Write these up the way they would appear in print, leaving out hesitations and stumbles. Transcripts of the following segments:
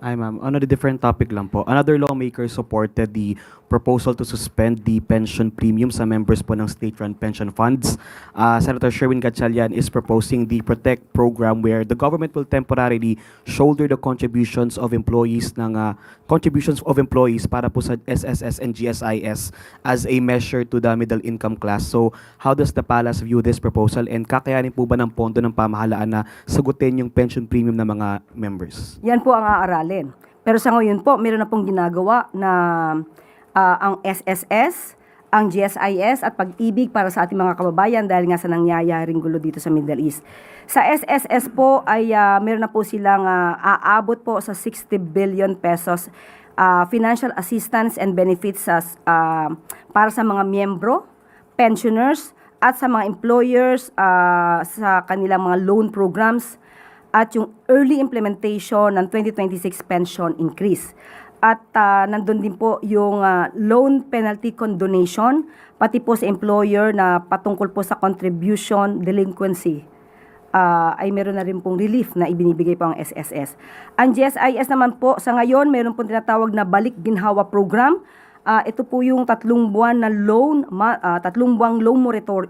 Hi ma'am, on a different topic lang po. Another lawmaker supported the proposal to suspend the pension premium sa members po ng state-run pension funds. Senator Sherwin Gatchalian is proposing the Protect program where the government will temporarily shoulder the contributions of employees para po sa SSS and GSIS as a measure to the middle income class. So, how does the Palace view this proposal and kakayanin po ba ng pondo ng pamahalaan na sagutin yung pension premium ng mga members? Yan po ang aaralin. Pero sa ngayon po, meron na pong ginagawa na ang SSS, ang GSIS at pag-ibig para sa ating mga kababayan dahil nga sa nangyayaring gulo dito sa Middle East. Sa SSS po ay meron na po silang aabot po sa 60 billion pesos financial assistance and benefits para sa mga miyembro, pensioners at sa mga employers sa kanilang mga loan programs at yung early implementation ng 2026 pension increase. At nandun din po yung loan penalty condonation, pati po sa employer na patungkol po sa contribution delinquency. Ay meron na rin pong relief na ibinibigay po ang SSS. Ang GSIS naman po, sa ngayon, meron pong tinatawag na Balik Ginhawa Program. Ito po yung 3 buwan na loan, 3 buwang loan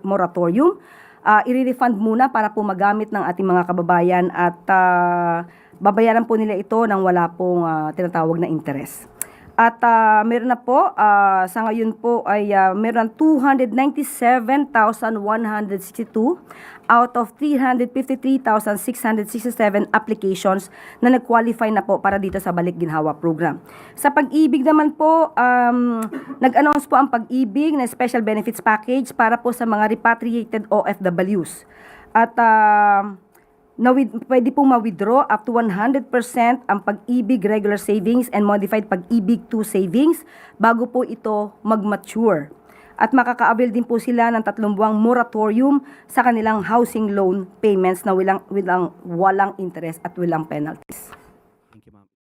moratorium. I-refund muna para po magamit ng ating mga kababayan at babayaran po nila ito nang wala pong tinatawag na interest. At meron na po, sa ngayon po ay meron 297,162 out of 353,667 applications na nag-qualify na po para dito sa Balik Ginhawa Program. Sa Pag-ibig naman po, nag-announce po ang Pag-ibig na special benefits package para po sa mga repatriated OFWs. At pwede pong ma-withdraw up to 100% ang Pag-ibig regular savings and modified Pag-ibig 2 savings bago po ito mag-mature. At makaka-avail din po sila ng 3 buwang moratorium sa kanilang housing loan payments na walang interest at walang penalties. Thank you, ma'am.